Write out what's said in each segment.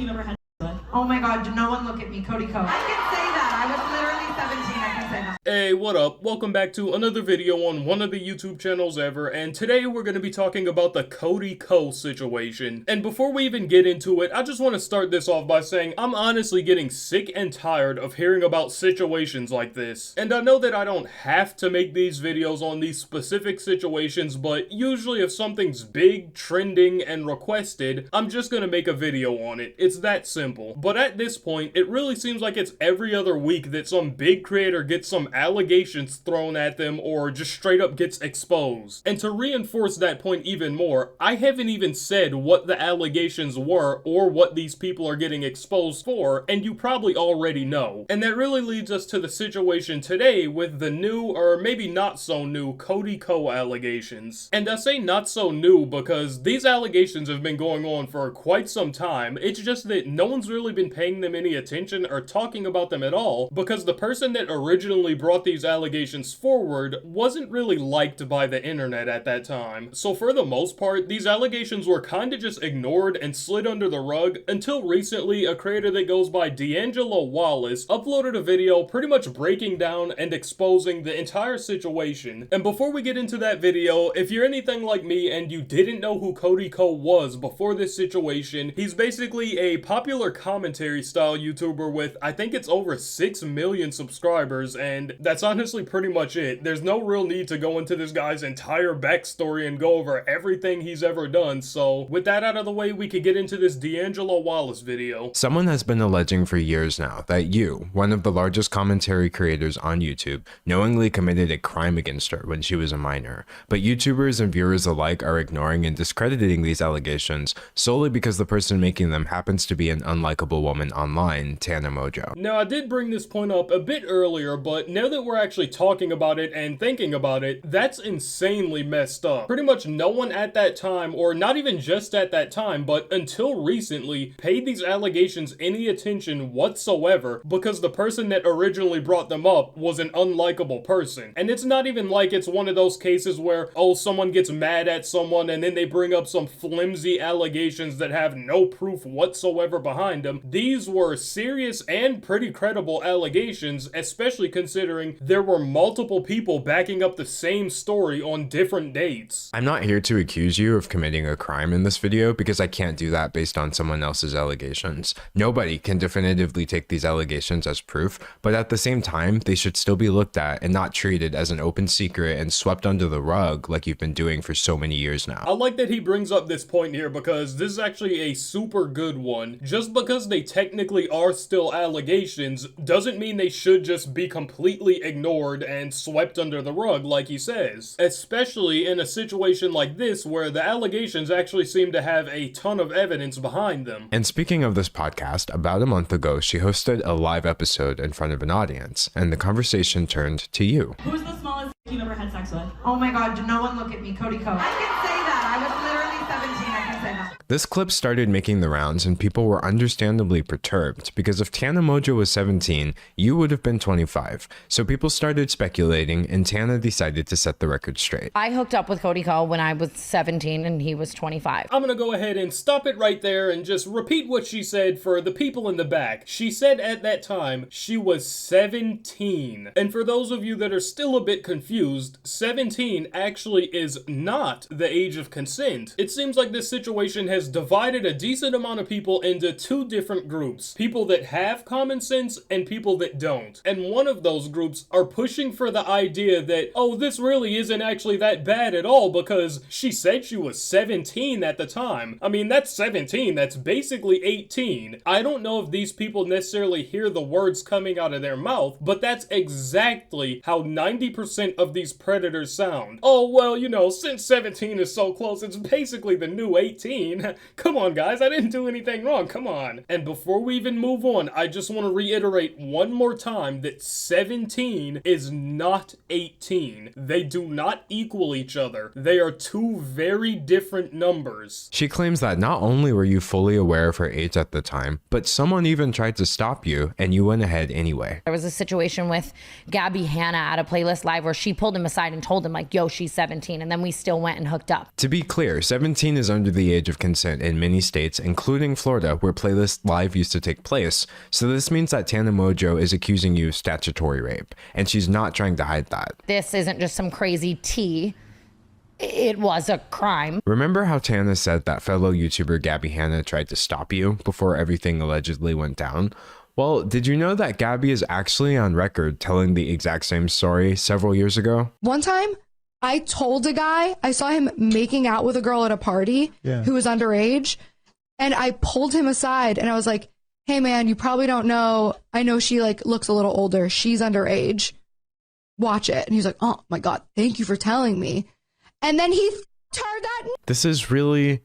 you've ever had with? Oh my God, no one look at me, Cody Ko. I can say that. I was literally 17, I can say that. Hey, what up? Welcome back to another video on one of the YouTube channels ever, and today we're going to be talking about the Cody Ko situation. And before we even get into it, I just want to start this off by saying I'm honestly getting sick and tired of hearing about situations like this. And I know that I don't have to make these videos on these specific situations, but usually if something's big, trending, and requested, I'm just going to make a video on it. It's that simple. But at this point, it really seems like it's every other week that some big creator gets some allegations thrown at them or just straight up gets exposed. And to reinforce that point even more, I haven't even said what the allegations were or what these people are getting exposed for, and you probably already know. And that really leads us to the situation today with the new, or maybe not so new, Cody Ko allegations. And I say not so new because these allegations have been going on for quite some time. It's just that no one's really been paying them any attention or talking about them at all because the person that originally brought these allegations forward wasn't really liked by the internet at that time. So for the most part, these allegations were kind of just ignored and slid under the rug until recently a creator that goes by D'Angelo Wallace uploaded a video pretty much breaking down and exposing the entire situation. And before we get into that video, if you're anything like me and you didn't know who Cody Ko was before this situation, he's basically a popular commentary style YouTuber with, I think it's over 6 million subscribers, and that's honestly pretty much it. There's no real need to go into this guy's entire backstory and go over everything he's ever done, so with that out of the way, we could get into this D'Angelo Wallace video. Someone has been alleging for years now that you, one of the largest commentary creators on YouTube, knowingly committed a crime against her when she was a minor, but YouTubers and viewers alike are ignoring and discrediting these allegations solely because the person making them happens to be an unlikable woman online, Tana Mongeau. Now, I did bring this point up a bit earlier, but now that we're actually talking about it and thinking about it, that's insanely messed up. Pretty much no one at that time, or not even just at that time, but until recently, paid these allegations any attention whatsoever because the person that originally brought them up was an unlikable person. And it's not even like it's one of those cases where, oh, someone gets mad at someone and then they bring up some flimsy allegations that have no proof whatsoever behind them. These were serious and pretty credible allegations, especially considering there were multiple people backing up the same story on different dates. I'm not here to accuse you of committing a crime in this video because I can't do that based on someone else's allegations. Nobody can definitively take these allegations as proof, but at the same time, they should still be looked at and not treated as an open secret and swept under the rug like you've been doing for so many years now. I like that he brings up this point here because this is actually a super good one. Just because they technically are still allegations doesn't mean they should just be completely ignored and swept under the rug like he says. Especially in a situation like this where the allegations actually seem to have a ton of evidence behind them. And speaking of this podcast, about a month ago, she hosted a live episode in front of an audience, and the conversation turned to you. Who's the smallest you've ever had sex with? Oh my God, no one look at me, Cody Ko. I can say that. I was literally 17, I can say that. This clip started making the rounds and people were understandably perturbed because if Tana Mongeau was 17, you would have been 25. So people started speculating and Tana decided to set the record straight. I hooked up with Cody Ko when I was 17 and he was 25. I'm gonna go ahead and stop it right there and just repeat what she said for the people in the back. She said at that time she was 17. And for those of you that are still a bit confused, 17 actually is not the age of consent. It seems like this situation has divided a decent amount of people into two different groups. People that have common sense and people that don't. And one of those groups are pushing for the idea that, oh, this really isn't actually that bad at all because she said she was 17 at the time. I mean, that's 17. That's basically 18. I don't know if these people necessarily hear the words coming out of their mouth, but that's exactly how 90% of these predators sound. Oh, well, you know, since 17 is so close, it's basically the new 18. Come on, guys, I didn't do anything wrong, come on. And before we even move on, I just want to reiterate one more time that 17 is not 18. They do not equal each other. They are two very different numbers. She claims that not only were you fully aware of her age at the time, but someone even tried to stop you and you went ahead anyway. There was a situation with Gabby Hanna at a Playlist Live where she pulled him aside and told him like, yo, she's 17, and then we still went and hooked up. To be clear, 17 is under the age of consent consent in many states, including Florida, where Playlist Live used to take place. So this means that Tana Mongeau is accusing you of statutory rape, and she's not trying to hide that. This isn't just some crazy tea. It was a crime. Remember how Tana said that fellow YouTuber Gabby Hanna tried to stop you before everything allegedly went down? Well, did you know that Gabby is actually on record telling the exact same story several years ago? One time, I told a guy, I saw him making out with a girl at a party who was underage, and I pulled him aside and I was like, hey man, you probably don't know, I know she like looks a little older, she's underage, watch it. And he's like, oh my God, thank you for telling me. And then he turned that. This is really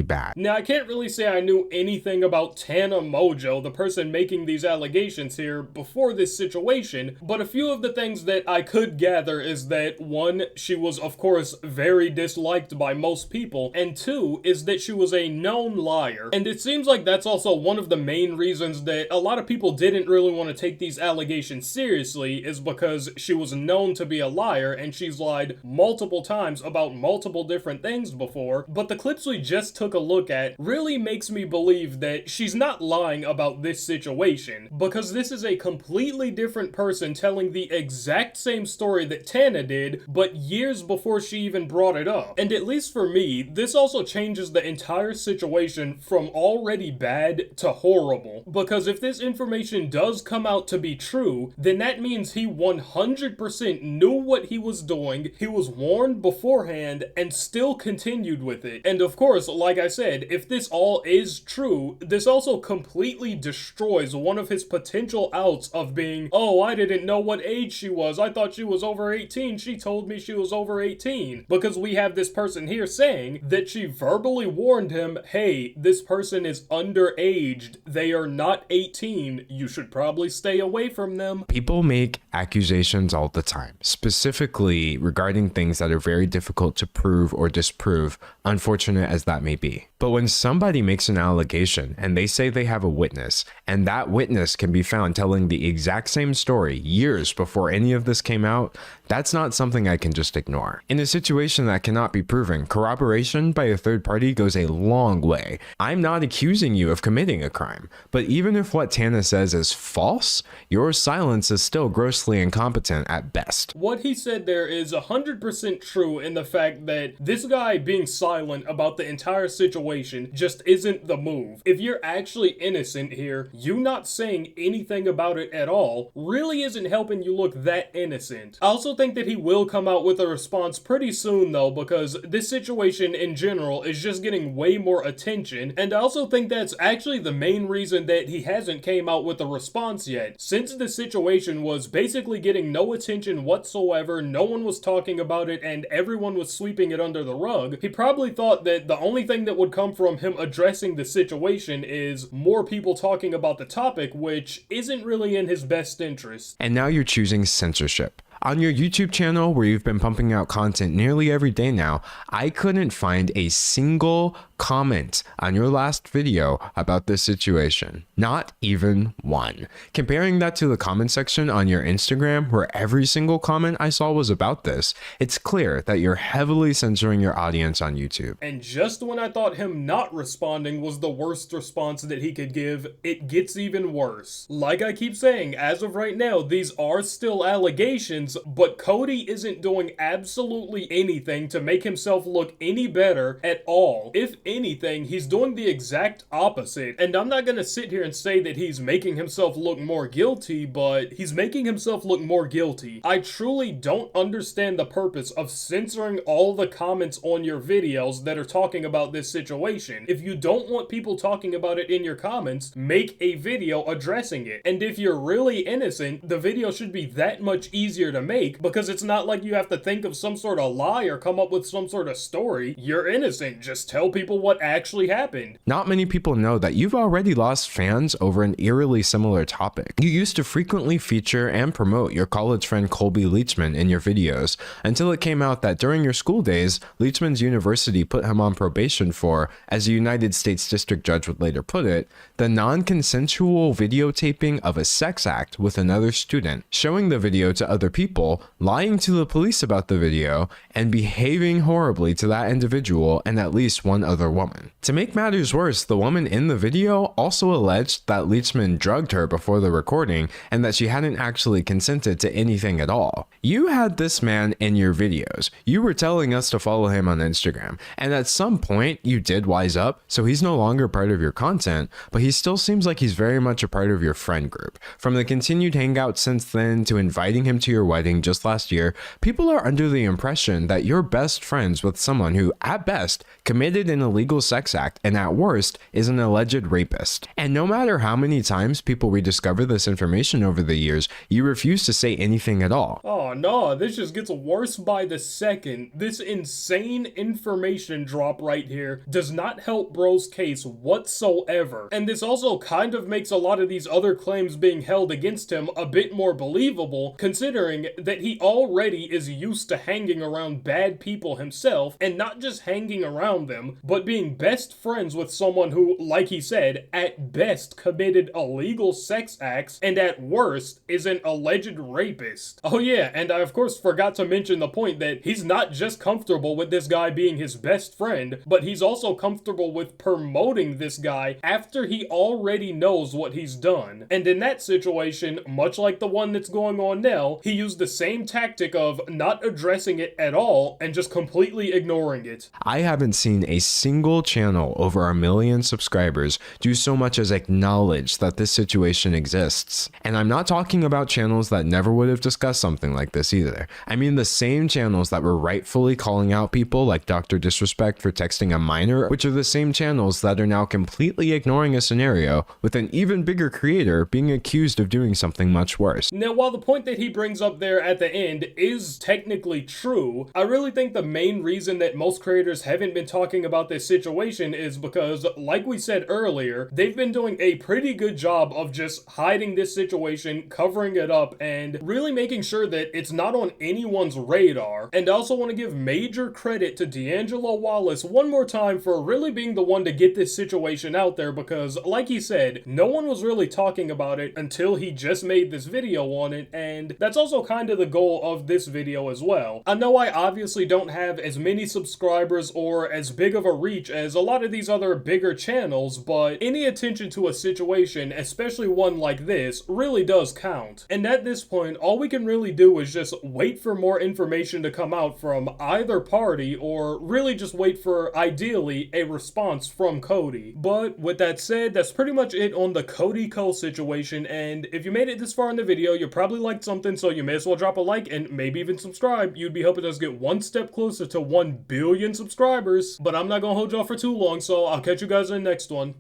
bad. Now, I can't really say I knew anything about Tana Mongeau, the person making these allegations here, before this situation, but a few of the things that I could gather is that, one, she was, of course, very disliked by most people, and two, is that she was a known liar. And it seems like that's also one of the main reasons that a lot of people didn't really want to take these allegations seriously, is because she was known to be a liar, and she's lied multiple times about multiple different things before, but the clips we just took a look at really makes me believe that she's not lying about this situation, because this is a completely different person telling the exact same story that Tana did, but years before she even brought it up. And at least for me, this also changes the entire situation from already bad to horrible, because if this information does come out to be true, then that means he 100% knew what he was doing, he was warned beforehand, and still continued with it. And of course, like I said, if this all is true, this also completely destroys one of his potential outs of being, oh, I didn't know what age she was, I thought she was over 18, she told me she was over 18. Because we have this person here saying that she verbally warned him, hey, this person is underaged, they are not 18, you should probably stay away from them. People make accusations all the time, specifically regarding things that are very difficult to prove or disprove, unfortunate as that may be. But when somebody makes an allegation and they say they have a witness, and that witness can be found telling the exact same story years before any of this came out, that's not something I can just ignore. In a situation that cannot be proven, corroboration by a third party goes a long way. I'm not accusing you of committing a crime, but even if what Tana says is false, your silence is still grossly incompetent at best. What he said there is 100% true in the fact that this guy being silent about the entire situation just isn't the move. If you're actually innocent here, you not saying anything about it at all really isn't helping you look that innocent. I also think that he will come out with a response pretty soon though, because this situation in general is just getting way more attention, and I also think that's actually the main reason that he hasn't came out with a response yet. Since the situation was basically getting no attention whatsoever, no one was talking about it, and everyone was sweeping it under the rug, he probably thought that the only thing that would come from him addressing the situation is more people talking about the topic, which isn't really in his best interest. And now you're choosing censorship. On your YouTube channel, where you've been pumping out content nearly every day now, I couldn't find a single comment on your last video about this situation. Not even one. Comparing that to the comment section on your Instagram, where every single comment I saw was about this, it's clear that you're heavily censoring your audience on YouTube. And just when I thought him not responding was the worst response that he could give, it gets even worse. Like I keep saying, as of right now, these are still allegations, but Cody isn't doing absolutely anything to make himself look any better at all. If anything, he's doing the exact opposite. And I'm not gonna sit here and say that he's making himself look more guilty, but he's making himself look more guilty. I truly don't understand the purpose of censoring all the comments on your videos that are talking about this situation. If you don't want people talking about it in your comments, make a video addressing it. And if you're really innocent, the video should be that much easier to make, because it's not like you have to think of some sort of lie or come up with some sort of story. You're innocent, just tell people what actually happened. Not many people know that you've already lost fans over an eerily similar topic. You used to frequently feature and promote your college friend Colby Leechman in your videos, until it came out that during your school days, Leechman's university put him on probation for, as a United States District Judge would later put it, the non-consensual videotaping of a sex act with another student, showing the video to other people, lying to the police about the video, and behaving horribly to that individual and at least one other another woman. To make matters worse, the woman in the video also alleged that Leechman drugged her before the recording and that she hadn't actually consented to anything at all. You had this man in your videos. You were telling us to follow him on Instagram, and at some point you did wise up, so he's no longer part of your content, but he still seems like he's very much a part of your friend group. From the continued hangout since then to inviting him to your wedding just last year, people are under the impression that you're best friends with someone who, at best, committed an illegal sex act and at worst is an alleged rapist. And no matter how many times people rediscover this information over the years, you refuse to say anything at all. Oh no, this just gets worse by the second. This insane information drop right here does not help bro's case whatsoever. And this also kind of makes a lot of these other claims being held against him a bit more believable, considering that he already is used to hanging around bad people himself, and not just hanging around them, but being best friends with someone who, like he said, at best committed illegal sex acts, and at worst is an alleged rapist. Oh yeah, and I of course forgot to mention the point that he's not just comfortable with this guy being his best friend, but he's also comfortable with promoting this guy after he already knows what he's done. And in that situation, much like the one that's going on now, he used the same tactic of not addressing it at all and just completely ignoring it. I haven't seen a single channel over 1 million subscribers do so much as acknowledge that this situation exists. And I'm not talking about channels that never would have discussed something like this either. I mean the same channels that were rightfully calling out people like Dr. Disrespect for texting a minor, which are the same channels that are now completely ignoring a scenario with an even bigger creator being accused of doing something much worse. Now, while the point that he brings up there at the end is technically true, I really think the main reason that most creators haven't been talking about this situation is because, like we said earlier, they've been doing a pretty good job of just hiding this situation, covering it up, and really making sure that it's not on anyone's radar. And I also want to give major credit to D'Angelo Wallace one more time for really being the one to get this situation out there, because like he said, no one was really talking about it until he just made this video on it, and that's also kind of the goal of this video as well. I know I obviously don't have as many subscribers or as big of a reach as a lot of these other bigger channels, but any attention to a situation, especially one like this, really does count. And at this point, all we can really do is just wait for more information to come out from either party, or really just wait for, ideally, a response from Cody. But with that said, that's pretty much it on the Cody Ko situation, and if you made it this far in the video, you probably liked something, so you may as well drop a like and maybe even subscribe. You'd be helping us get one step closer to 1 billion subscribers, but I'm not gonna hold y'all for too long, so I'll catch you guys in the next one.